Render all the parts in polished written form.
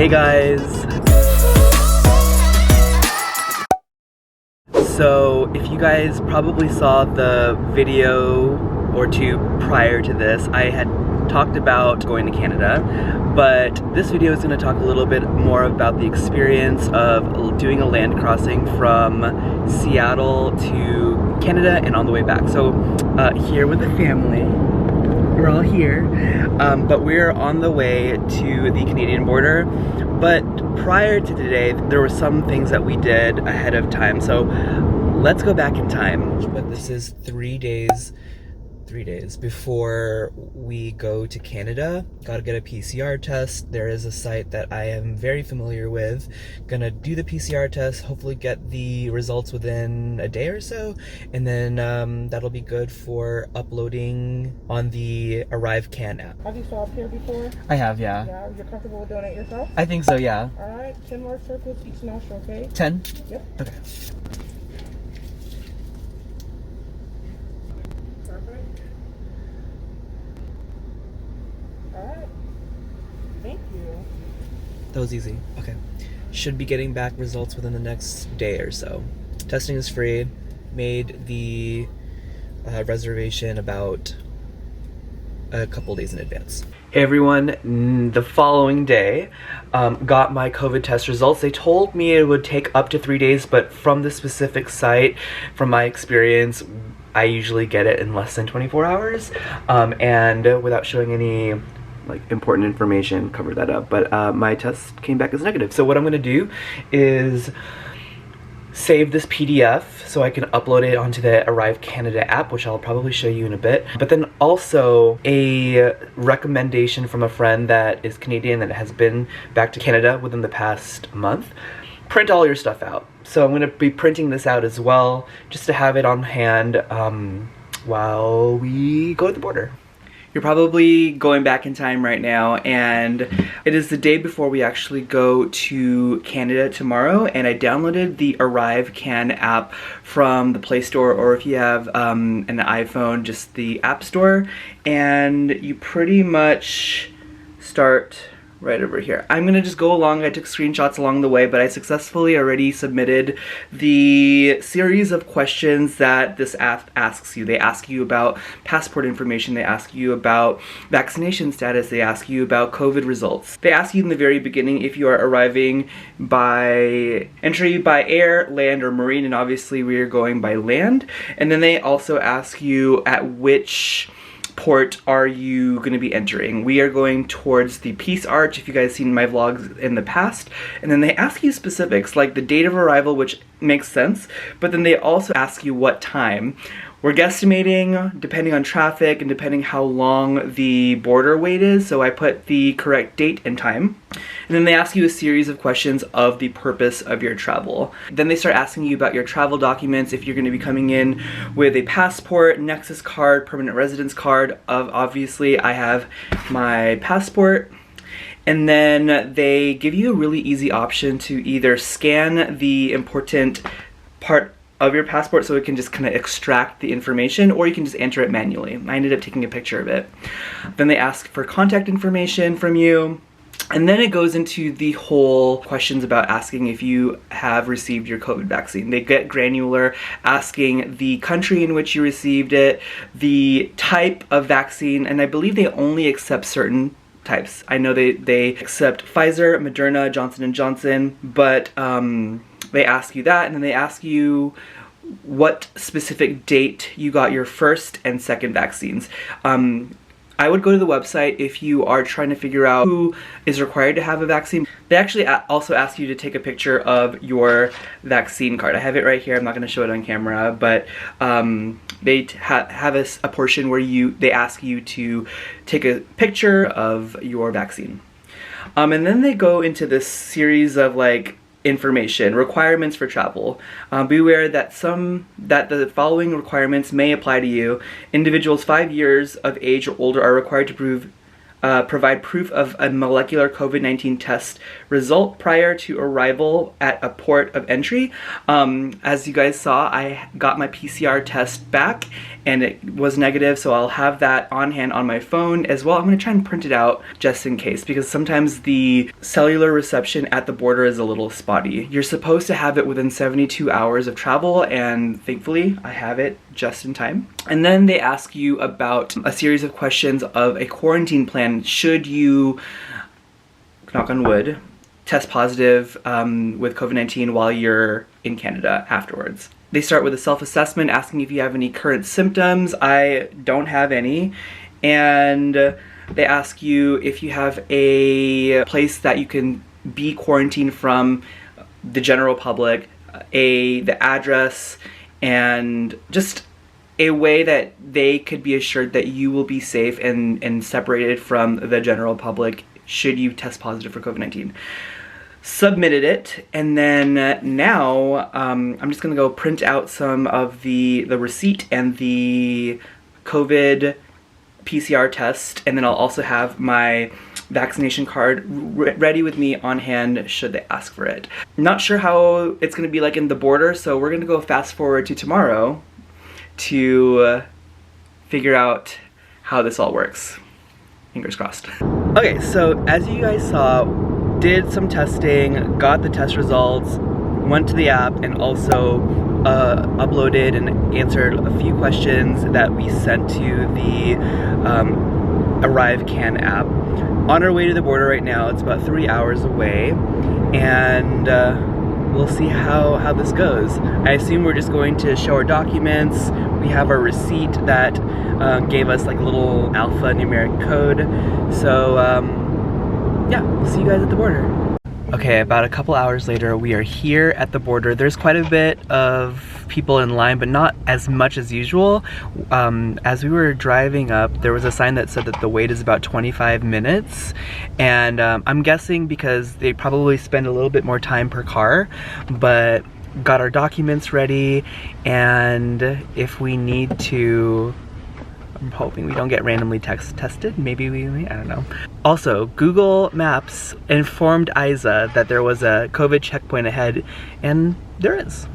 Hey guys! So if you guys probably saw the video or two prior to this, I had talked about going to Canada, but this video is going to talk a little bit more about the experience of doing a land crossing from Seattle to Canada and on the way back. So here with the family, we're all here, but we're on the way to the Canadian border. But prior to today, there were some things that we did ahead of time. So let's go back in time. But this is 3 days before we go to Canada. Gotta get a PCR test. There is a site that I am very familiar with. Gonna do the PCR test, hopefully get the results within a day or so, and then that'll be good for uploading on the ArriveCan app. Have you swabbed here before? I have, yeah. Yeah, you're comfortable with doing it yourself? I think so, yeah. Alright, 10 more circles each nostril, okay? 10? Yep. Okay. Perfect. Alright. Thank you. That was easy. Okay. Should be getting back results within the next day or so. Testing is free. Made the reservation about a couple days in advance. Hey everyone, the following day, got my COVID test results. They told me it would take up to 3 days, but from the specific site, from my experience, I usually get it in less than 24 hours, and without showing any important information, cover that up. But my test came back as negative. So what I'm gonna do is save this PDF so I can upload it onto the Arrive Canada app, which I'll probably show you in a bit. But then also a recommendation from a friend that is Canadian that has been back to Canada within the past month. Print all your stuff out. So I'm going to be printing this out as well, just to have it on hand while we go to the border. You're probably going back in time right now, and it is the day before we actually go to Canada tomorrow, and I downloaded the ArriveCan app from the Play Store, or if you have an iPhone, just the App Store, and you pretty much start right over here. I'm gonna just go along. I took screenshots along the way, but I successfully already submitted the series of questions that this app asks you. They ask you about passport information, they ask you about vaccination status, they ask you about COVID results. They ask you in the very beginning if you are arriving by entry by air, land, or marine, and obviously we are going by land. And then they also ask you at which port are you going to be entering. We are going towards the Peace Arch, if you guys seen my vlogs in the past. And then they ask you specifics like the date of arrival, which makes sense, but then they also ask you what time. We're guesstimating depending on traffic and depending how long the border wait is, so I put the correct date and time. And then they ask you a series of questions of the purpose of your travel. Then they start asking you about your travel documents, if you're going to be coming in with a passport, Nexus card, permanent residence card. Obviously, I have my passport. And then they give you a really easy option to either scan the important part of your passport so it can just kind of extract the information, or you can just enter it manually. I ended up taking a picture of it. Then they ask for contact information from you. And then it goes into the whole questions about asking if you have received your COVID vaccine. They get granular, asking the country in which you received it, the type of vaccine, and I believe they only accept certain types. I know they accept Pfizer, Moderna, Johnson & Johnson, but they ask you that, and then they ask you what specific date you got your first and second vaccines. I would go to the website if you are trying to figure out who is required to have a vaccine. They actually also ask you to take a picture of your vaccine card. I have it right here. I'm not going to show it on camera, but they have a portion where they ask you to take a picture of your vaccine. And then they go into this series of information, requirements for travel. Beware that the following requirements may apply to you. Individuals 5 years of age or older are required to prove provide proof of a molecular COVID-19 test result prior to arrival at a port of entry. As you guys saw, I got my PCR test back and it was negative, so I'll have that on hand on my phone as well. I'm gonna try and print it out just in case, because sometimes the cellular reception at the border is a little spotty. You're supposed to have it within 72 hours of travel, and thankfully I have it just in time. And then they ask you about a series of questions of a quarantine plan should you, knock on wood, test positive with COVID-19 while you're in Canada afterwards. They start with a self-assessment asking if you have any current symptoms. I don't have any. And they ask you if you have a place that you can be quarantined from the general public, the address, and just a way that they could be assured that you will be safe and separated from the general public should you test positive for COVID-19. Submitted it, and then now I'm just gonna go print out some of the receipt and the COVID PCR test, and then I'll also have my vaccination card ready with me on hand should they ask for it. Not sure how it's gonna be like in the border, so we're gonna go fast forward to tomorrow to figure out how this all works. Fingers crossed. Okay, so as you guys saw, did some testing, got the test results, went to the app, and also uploaded and answered a few questions that we sent to the ArriveCan app. On our way to the border right now. It's about 3 hours away, and we'll see how this goes. I assume we're just going to show our documents. We have our receipt that gave us like a little alpha-numeric code. So yeah, we'll see you guys at the border. Okay, about a couple hours later, we are here at the border. There's quite a bit of people in line, but not as much as usual. As we were driving up, there was a sign that said that the wait is about 25 minutes. And I'm guessing because they probably spend a little bit more time per car, but got our documents ready, and if we need to, I'm hoping we don't get randomly tested. Maybe we, I don't know. Also, Google Maps informed Isa that there was a COVID checkpoint ahead, and there is.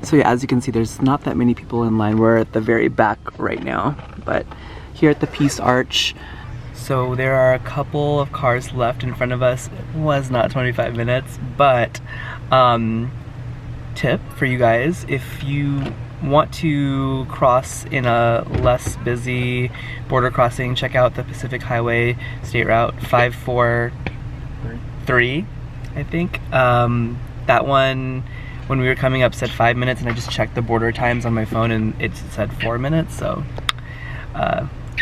So yeah, as you can see, there's not that many people in line. We're at the very back right now, but here at the Peace Arch. So there are a couple of cars left in front of us. It was not 25 minutes, but tip for you guys, if you want to cross in a less busy border crossing, check out the Pacific Highway State Route 543, I think. That one, when we were coming up, said 5 minutes, and I just checked the border times on my phone and it said 4 minutes, so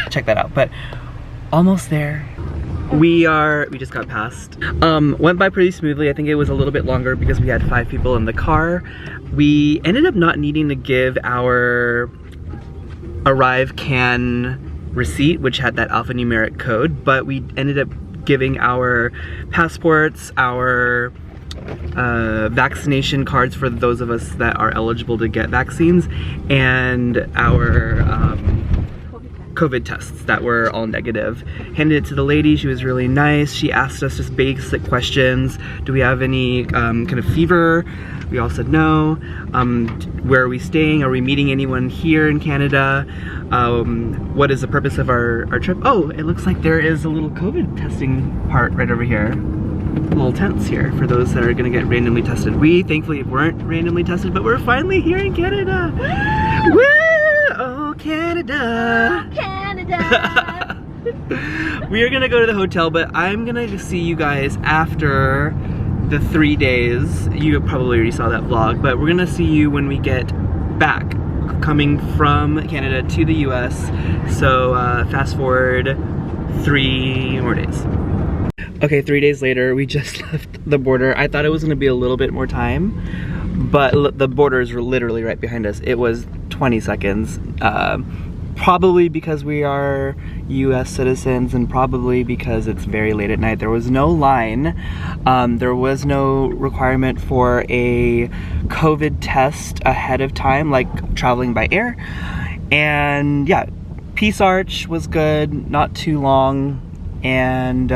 check that out. But almost there. We just got past. Went by pretty smoothly. I think it was a little bit longer because we had 5 people in the car. We ended up not needing to give our ArriveCan receipt, which had that alpha-numeric code, but we ended up giving our passports, our vaccination cards for those of us that are eligible to get vaccines, and our COVID tests that were all negative. Handed it to the lady. She was really nice. She asked us just basic questions. Do we have any kind of fever? We all said no. Where are we staying? Are we meeting anyone here in Canada? What is the purpose of our trip? Oh, it looks like there is a little COVID testing part right over here. Little tents here for those that are gonna get randomly tested. We thankfully weren't randomly tested, but we're finally here in Canada. Woo! Oh, Canada! Canada! We are gonna go to the hotel, but I'm gonna see you guys after the 3 days. You probably already saw that vlog, but we're gonna see you when we get back, coming from Canada to the US. So fast forward 3 more days. Okay, 3 days later, we just left the border. I thought it was gonna be a little bit more time, but the borders were literally right behind us. It was 20 seconds. Probably because we are US citizens, and probably because it's very late at night. There was no line. There was no requirement for a COVID test ahead of time, like traveling by air. And yeah, Peace Arch was good, not too long. and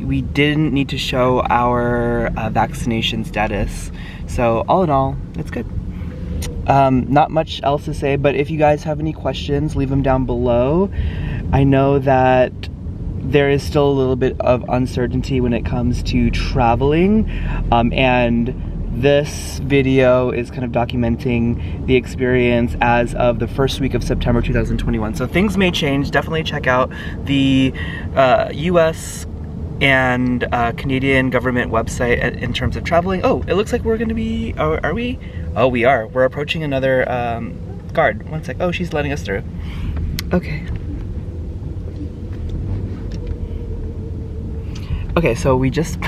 we didn't need to show our vaccination status. So all in all, it's good. Not much else to say, but if you guys have any questions, leave them down below. I know that there is still a little bit of uncertainty when it comes to traveling, and this video is kind of documenting the experience as of the first week of September 2021. So things may change. Definitely check out the US and Canadian government website in terms of traveling. Oh, it looks like we're gonna be, are we? Oh, we are. We're approaching another guard. One sec. Oh, she's letting us through. Okay. Okay, so we just,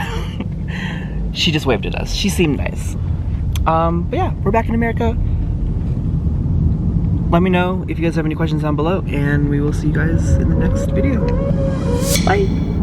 she just waved at us. She seemed nice. But yeah, we're back in America. Let me know if you guys have any questions down below, and we will see you guys in the next video. Bye.